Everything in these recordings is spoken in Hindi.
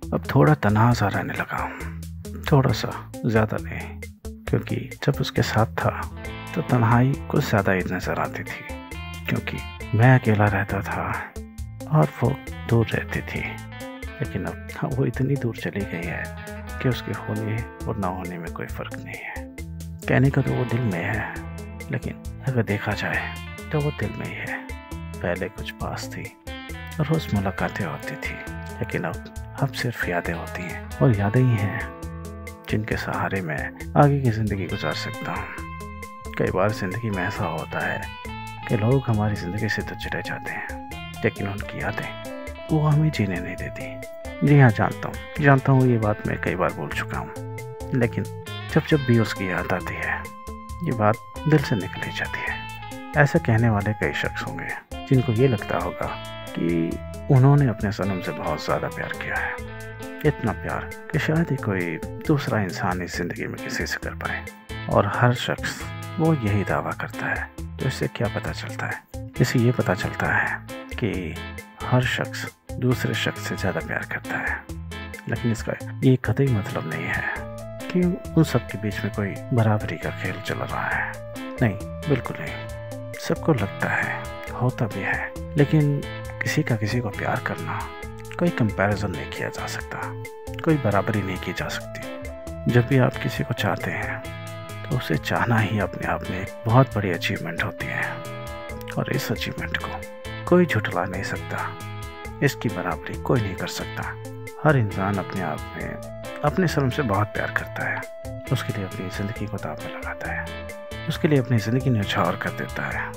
अब थोड़ा तन्हा सा रहने लगा हूँ, थोड़ा सा, ज़्यादा नहीं, क्योंकि जब उसके साथ था तो तन्हाई कुछ ज़्यादा ही नज़र आती थी, क्योंकि मैं अकेला रहता था और वो दूर रहती थी। लेकिन अब वो इतनी दूर चली गई है कि उसके होने और ना होने में कोई फ़र्क नहीं है। कहने का तो वो दिल में है, लेकिन अगर देखा जाए तो वो दिल में ही है। पहले कुछ पास थी, रोज़ मुलाकातें होती थी, लेकिन अब सिर्फ यादें होती हैं, और यादें ही हैं जिनके सहारे मैं आगे की ज़िंदगी गुजार सकता हूँ। कई बार ज़िंदगी में ऐसा होता है कि लोग हमारी ज़िंदगी से तो चले जाते हैं, लेकिन उनकी यादें वो हमें जीने नहीं देती। जी हाँ, जानता हूँ ये बात मैं कई बार बोल चुका हूँ, लेकिन जब भी उसकी याद आती है ये बात दिल से निकल ही जाती है। ऐसा कहने वाले कई शख्स होंगे जिनको ये लगता होगा कि उन्होंने अपने सनम से बहुत ज़्यादा प्यार किया है, इतना प्यार कि शायद ही कोई दूसरा इंसान इस ज़िंदगी में किसी से कर पाए। और हर शख्स वो यही दावा करता है। तो इससे क्या पता चलता है? इससे ये पता चलता है कि हर शख्स दूसरे शख्स से ज़्यादा प्यार करता है, लेकिन इसका ये कतई मतलब नहीं है कि उन सब के बीच में कोई बराबरी का खेल चल रहा है। नहीं, बिल्कुल नहीं। सबको लगता है, होता भी है, लेकिन किसी का किसी को प्यार करना कोई कंपैरिजन नहीं किया जा सकता, कोई बराबरी नहीं की जा सकती। जब भी आप किसी को चाहते हैं तो उसे चाहना ही अपने आप में एक बहुत बड़ी अचीवमेंट होती है, और इस अचीवमेंट को कोई झुठला नहीं सकता। इसकी बराबरी कोई नहीं कर सकता। हर इंसान अपने आप में अपने सनम से बहुत प्यार करता है, उसके लिए अपनी ज़िंदगी को दांव में लगाता है, उसके लिए अपनी ज़िंदगी न्यौछावर कर देता है,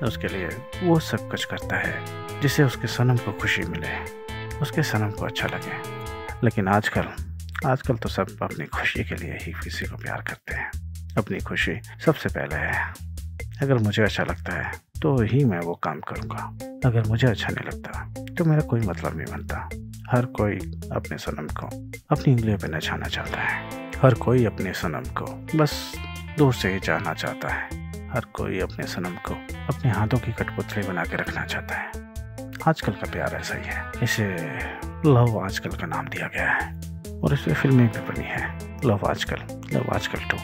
उसके लिए वो सब कुछ करता है जिससे उसके सनम को खुशी मिले, उसके सनम को अच्छा लगे। लेकिन आजकल तो सब अपनी खुशी के लिए ही किसी को प्यार करते हैं। अपनी खुशी सबसे पहले है। अगर मुझे अच्छा लगता है तो ही मैं वो काम करूँगा, अगर मुझे अच्छा नहीं लगता तो मेरा कोई मतलब नहीं बनता। हर कोई अपने सनम को अपनी उंगलियों पे नचाना चाहता है, हर कोई अपने सनम को बस दूर से ही चाहना चाहता है, हर कोई अपने सनम को अपने हाथों की कठपुतली बना के रखना चाहता है। आजकल का प्यार ऐसा ही है। इसे लव आजकल का नाम दिया गया है, और इस पर फिल्में भी बनी है। लव आजकल 2।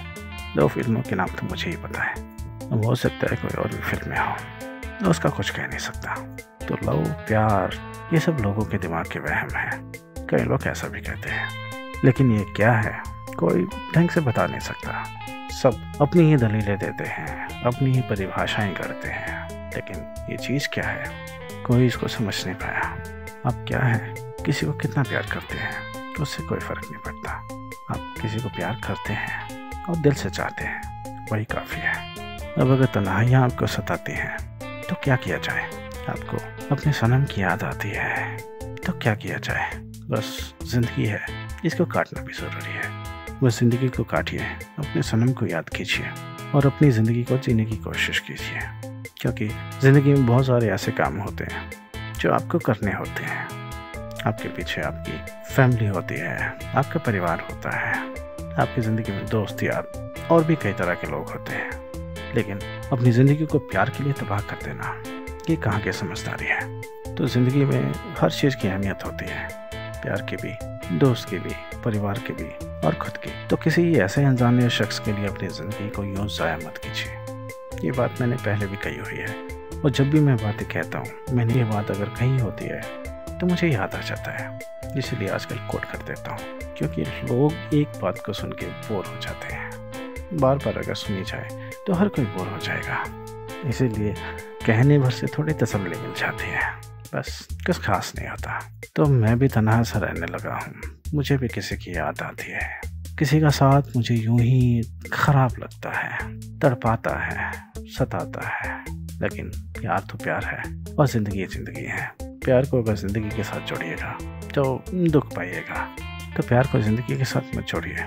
दो फिल्मों के नाम तो मुझे ही पता है, अब हो सकता है कोई और भी फिल्में हो, उसका कुछ कह नहीं सकता। तो लव, प्यार, ये सब लोगों के दिमाग के वहम है। कई लोग ऐसा भी कहते हैं, लेकिन ये क्या है कोई ढंग से बता नहीं सकता। सब अपनी ही दलीलें देते हैं, अपनी ही परिभाषाएं करते हैं, लेकिन ये चीज़ क्या है कोई इसको समझ नहीं पाया। अब क्या है, किसी को कितना प्यार करते हैं उससे कोई फ़र्क नहीं पड़ता। आप किसी को प्यार करते हैं और दिल से चाहते हैं, वही काफ़ी है। अब अगर तन्हाइयाँ आपको सताती हैं तो क्या किया जाए? आपको अपने सनम की याद आती है तो क्या किया जाए? बस ज़िंदगी है, इसको काटना भी ज़रूरी है। बस ज़िंदगी को काटिए, अपने सनम को याद कीजिए और अपनी ज़िंदगी को जीने की कोशिश कीजिए, क्योंकि ज़िंदगी में बहुत सारे ऐसे काम होते हैं जो आपको करने होते हैं। आपके पीछे आपकी फैमिली होती है, आपका परिवार होता है, आपकी ज़िंदगी में दोस्त यार और भी कई तरह के लोग होते हैं, लेकिन अपनी ज़िंदगी को प्यार के लिए तबाह कर देना ये कहाँ की समझदारी है। तो ज़िंदगी में हर चीज़ की अहमियत होती है, प्यार की भी, दोस्त की भी, परिवार की भी और खुद की। तो किसी ऐसे अनजाने शख्स के लिए अपनी ज़िंदगी को यूँ ज़ाया मत कीजिए। ये बात मैंने पहले भी कही हुई है, और जब भी मैं बातें कहता हूँ, मैंने ये बात अगर कही होती है तो मुझे याद आ जाता है, इसलिए आजकल कोट कर देता हूँ, क्योंकि लोग एक बात को सुन के बोर हो जाते हैं। बार बार अगर सुनी जाए तो हर कोई बोर हो जाएगा, इसीलिए कहने भर से थोड़ी तसल्ली मिल जाती है, बस कुछ खास नहीं होता। तो मैं भी तन्हा सा रहने लगा हूँ, मुझे भी किसी की याद आती है, किसी का साथ मुझे यूं ही खराब लगता है, तड़पाता है, सताता है। लेकिन प्यार तो प्यार है और ज़िंदगी है। प्यार को अगर ज़िंदगी के साथ जोड़िएगा तो दुख पाइएगा, तो प्यार को ज़िंदगी के साथ मत जोड़िए,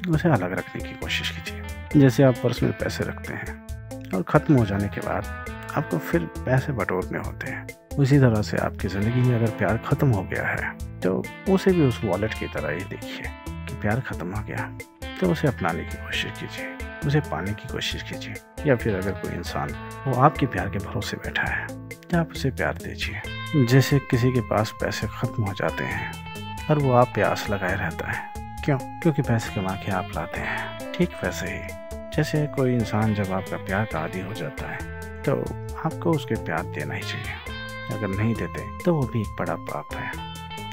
उसे अलग रखने की कोशिश कीजिए। जैसे आप पर्स में पैसे रखते हैं और ख़त्म हो जाने के बाद आपको फिर पैसे बटोरने होते हैं, उसी तरह से आपकी ज़िंदगी में अगर प्यार ख़त्म हो गया है तो उसे भी उस वॉलेट की तरह ही देखिए कि प्यार ख़त्म हो गया, तो उसे अपनाने की कोशिश कीजिए, उसे पाने की कोशिश कीजिए। या फिर अगर कोई इंसान वो आपके प्यार के भरोसे बैठा है तो आप उसे प्यार दीजिए। जैसे किसी के पास पैसे ख़त्म हो जाते हैं, और वो आप पे आस लगाए रहता है। क्यों? क्योंकि पैसे कमा के आप लाते हैं। ठीक वैसे ही जैसे कोई इंसान जब आपका प्यार का आदी हो जाता है तो आपको उसके प्यार देना ही चाहिए। अगर नहीं देते तो वो भी एक बड़ा पाप है।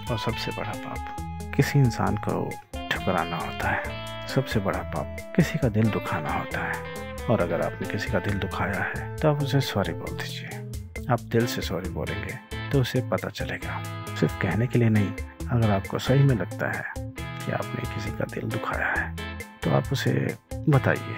और सबसे बड़ा पाप किसी इंसान को ठुकराना होता है। सबसे बड़ा पाप किसी का दिल दुखाना होता है। और अगर आपने किसी का दिल दुखाया है तो आप उसे सॉरी बोल दीजिए। आप दिल से सॉरी बोलेंगे तो उसे पता चलेगा। सिर्फ कहने के लिए नहीं, अगर आपको सही में लगता है कि आपने किसी का दिल दुखाया है तो आप उसे बताइए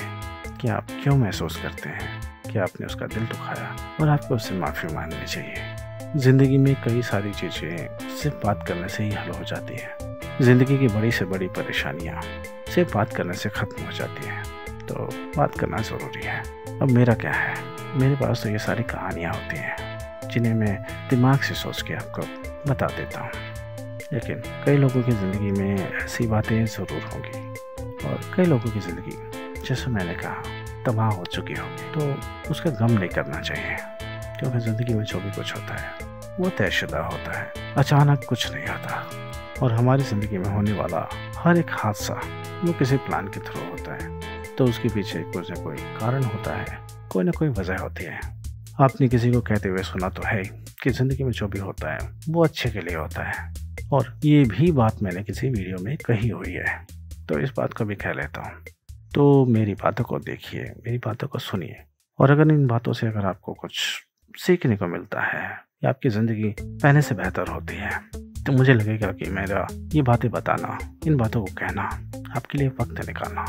कि आप क्यों महसूस करते हैं कि आपने उसका दिल दुखाया, और आपको उससे माफ़ी मांगनी चाहिए। ज़िंदगी में कई सारी चीज़ें सिर्फ बात करने से ही हल हो जाती हैं। ज़िंदगी की बड़ी से बड़ी परेशानियाँ सिर्फ बात करने से ख़त्म हो जाती हैं। तो बात करना ज़रूरी है। अब मेरा क्या है, मेरे पास तो ये सारी कहानियाँ होती हैं जिन्हें मैं दिमाग से सोच के आपको बता देता हूँ। लेकिन कई लोगों की ज़िंदगी में ऐसी बातें ज़रूर होंगी, और कई लोगों की ज़िंदगी जैसे मैंने कहा तबाह हो चुकी होगी। तो उसका गम नहीं करना चाहिए, क्योंकि ज़िंदगी में जो भी कुछ होता है वो तयशुदा होता है। अचानक कुछ नहीं होता, और हमारी ज़िंदगी में होने वाला हर एक हादसा वो किसी प्लान के थ्रू होता है। तो उसके पीछे कुछ न कोई कारण होता है, कोई ना कोई वजह होती है। आपने किसी को कहते हुए सुना तो है कि ज़िंदगी में जो भी होता है वो अच्छे के लिए होता है, और ये भी बात मैंने किसी वीडियो में कही हुई है। तो इस बात को भी कह लेता हूँ। तो मेरी बातों को देखिए, मेरी बातों को सुनिए, और अगर इन बातों से अगर आपको कुछ सीखने को मिलता है या आपकी ज़िंदगी पहले से बेहतर होती है, तो मुझे लगेगा कि मेरा ये बातें बताना, इन बातों को कहना, आपके लिए वक्त निकालना,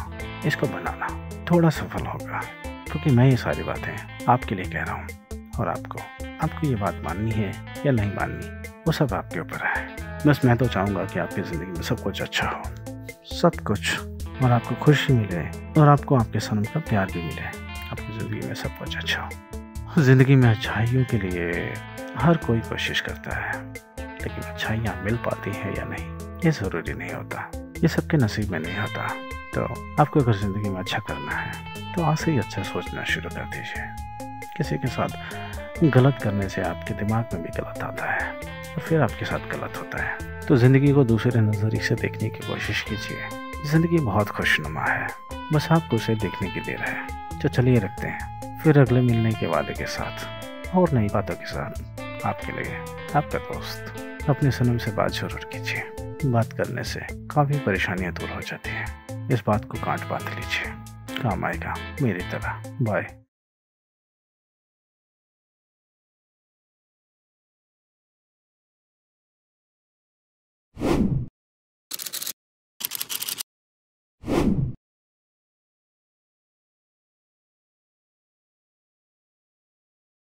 इसको बनाना थोड़ा सफल होगा। क्योंकि मैं ये सारी बातें आपके लिए कह रहा हूँ, और आपको ये बात माननी है या नहीं माननी वो सब आपके ऊपर है। बस मैं तो चाहूँगा कि आपकी ज़िंदगी में सब कुछ अच्छा हो, सब कुछ, और आपको खुशी मिले, और आपको आपके सनम का प्यार भी मिले। आपकी ज़िंदगी में सब कुछ अच्छा हो। ज़िंदगी में अच्छाइयों के लिए हर कोई कोशिश करता है, लेकिन अच्छाइयाँ मिल पाती हैं या नहीं ये ज़रूरी नहीं होता। ये सबके नसीब में नहीं होता। तो आपको अगर ज़िंदगी में अच्छा करना है तो आज से ही अच्छा सोचना शुरू कर दीजिए। किसी के साथ गलत करने से आपके दिमाग में भी गलत आता है, और फिर आपके साथ गलत होता है। तो ज़िंदगी को दूसरे नज़रिए से देखने की कोशिश कीजिए। ज़िंदगी बहुत खुशनुमा है, बस आपको उसे देखने की देर है। तो चलिए रखते हैं, फिर अगले मिलने के वादे के साथ और नई बातों के साथ आपके लिए आपका दोस्त। अपने सनम से बात जरूर कीजिए। बात करने से काफ़ी परेशानियां दूर हो जाती हैं। इस बात को गांठ बांध लीजिए, काम आएगा मेरी तरह। बाय।